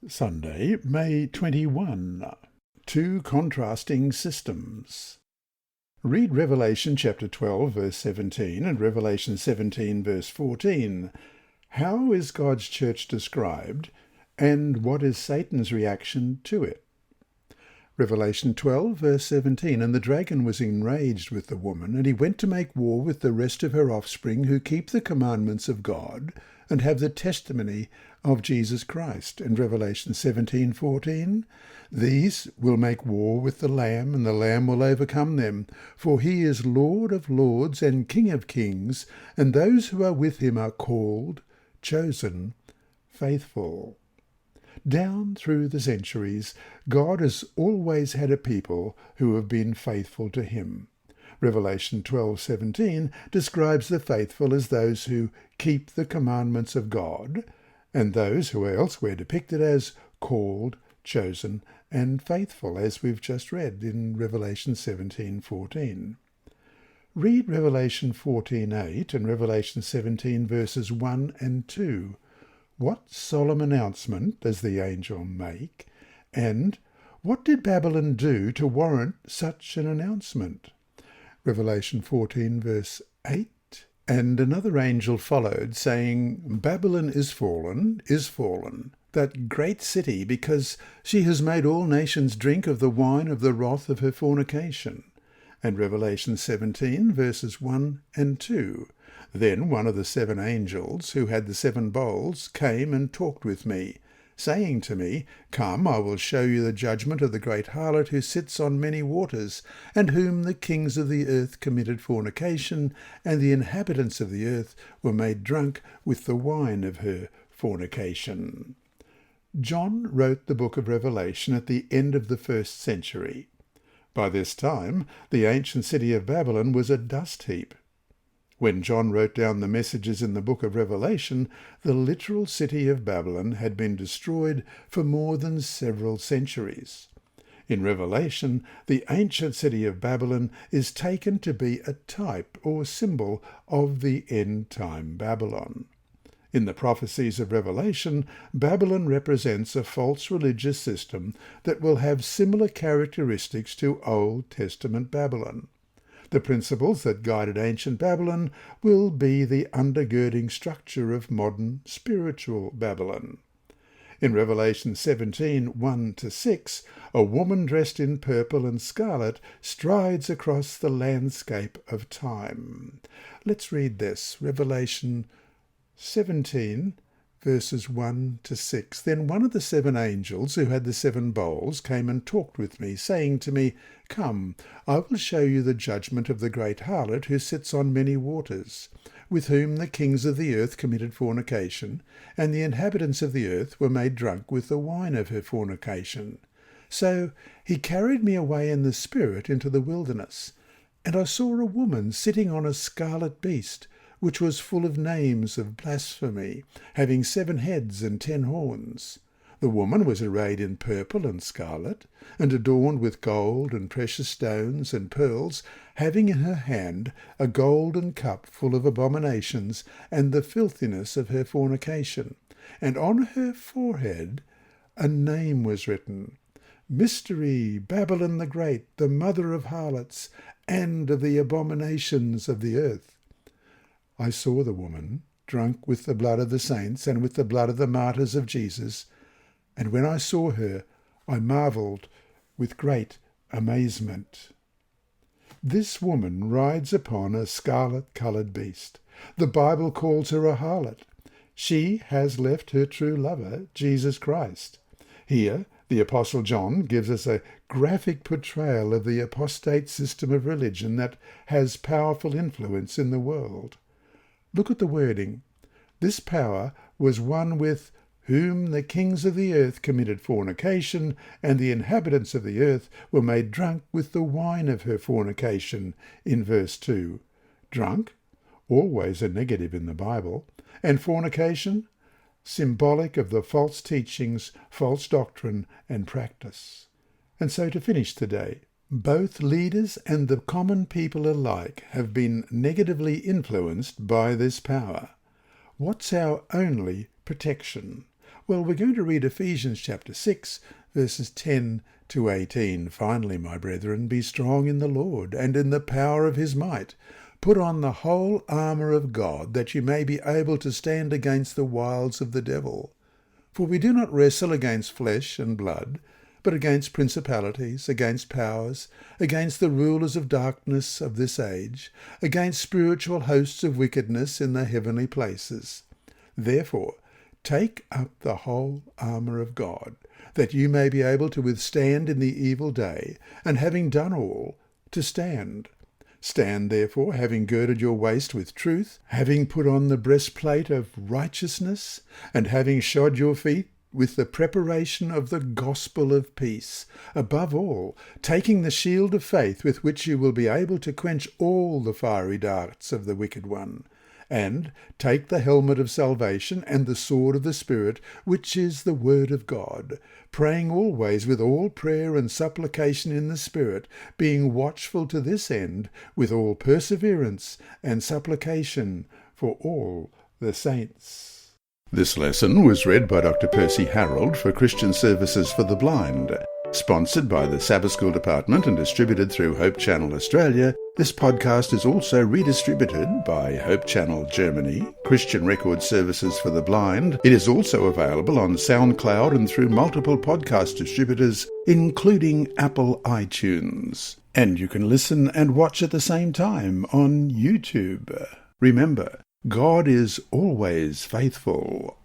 Sunday, May 21. Two contrasting systems. Read Revelation chapter 12, verse 17 and Revelation 17, verse 14. How is God's church described, and what is Satan's reaction to it? Revelation 12, verse 17, And the dragon was enraged with the woman, and he went to make war with the rest of her offspring who keep the commandments of God and have the testimony of Jesus Christ. In Revelation 17:14, These will make war with the Lamb, and the Lamb will overcome them, for he is Lord of lords and King of kings, and those who are with him are called, chosen, faithful. Down through the centuries, God has always had a people who have been faithful to him. Revelation 12:17 describes the faithful as those who keep the commandments of God, and those who are elsewhere depicted as called, chosen, and faithful, as we've just read in Revelation 17:14. Read Revelation 14:8 and Revelation 17 verses 1 and 2. What solemn announcement does the angel make? And what did Babylon do to warrant such an announcement? Revelation 14 verse 8. And another angel followed, saying, Babylon is fallen, that great city, because she has made all nations drink of the wine of the wrath of her fornication. And Revelation 17 verses 1 and 2. Then one of the seven angels, who had the seven bowls, came and talked with me, saying to me, Come, I will show you the judgment of the great harlot who sits on many waters, and whom the kings of the earth committed fornication, and the inhabitants of the earth were made drunk with the wine of her fornication. John wrote the book of Revelation at the end of the 1st century. By this time, the ancient city of Babylon was a dust heap. When John wrote down the messages in the book of Revelation, the literal city of Babylon had been destroyed for more than several centuries. In Revelation, the ancient city of Babylon is taken to be a type or symbol of the end-time Babylon. In the prophecies of Revelation, Babylon represents a false religious system that will have similar characteristics to Old Testament Babylon. The principles that guided ancient Babylon will be the undergirding structure of modern spiritual Babylon. In Revelation 17, 1-6, a woman dressed in purple and scarlet strides across the landscape of time. Let's read this. Revelation 17, verses 1-6. Then one of the seven angels who had the seven bowls came and talked with me, saying to me, Come, I will show you the judgment of the great harlot who sits on many waters, with whom the kings of the earth committed fornication, and the inhabitants of the earth were made drunk with the wine of her fornication. So he carried me away in the spirit into the wilderness, and I saw a woman sitting on a scarlet beast, which was full of names of blasphemy, having 7 heads and 10 horns. The woman was arrayed in purple and scarlet, and adorned with gold and precious stones and pearls, having in her hand a golden cup full of abominations and the filthiness of her fornication. And on her forehead a name was written, Mystery, Babylon the Great, the mother of harlots, and of the abominations of the earth. I saw the woman, drunk with the blood of the saints and with the blood of the martyrs of Jesus, and when I saw her, I marvelled with great amazement. This woman rides upon a scarlet-coloured beast. The Bible calls her a harlot. She has left her true lover, Jesus Christ. Here, the Apostle John gives us a graphic portrayal of the apostate system of religion that has powerful influence in the world. Look at the wording. This power was one with whom the kings of the earth committed fornication, and the inhabitants of the earth were made drunk with the wine of her fornication, in verse 2. Drunk, always a negative in the Bible, and fornication, symbolic of the false teachings, false doctrine, and practice. And so to finish today, both leaders and the common people alike have been negatively influenced by this power. What's our only protection? Well, we're going to read Ephesians chapter 6, verses 10 to 18. Finally, my brethren, be strong in the Lord and in the power of his might. Put on the whole armour of God, that you may be able to stand against the wiles of the devil. For we do not wrestle against flesh and blood, but against principalities, against powers, against the rulers of darkness of this age, against spiritual hosts of wickedness in the heavenly places. Therefore, take up the whole armour of God, that you may be able to withstand in the evil day, and having done all, to stand. Stand therefore, having girded your waist with truth, having put on the breastplate of righteousness, and having shod your feet with the preparation of the gospel of peace. Above all, taking the shield of faith, with which you will be able to quench all the fiery darts of the wicked one. And take the helmet of salvation and the sword of the Spirit, which is the word of God, praying always with all prayer and supplication in the Spirit, being watchful to this end with all perseverance and supplication for all the saints. This lesson was read by Dr. Percy Harrold for Christian Services for the Blind. Sponsored by the Sabbath School Department and distributed through Hope Channel Australia, this podcast is also redistributed by Hope Channel Germany, Christian Record Services for the Blind. It is also available on SoundCloud and through multiple podcast distributors, including Apple iTunes. And you can listen and watch at the same time on YouTube. Remember, God is always faithful.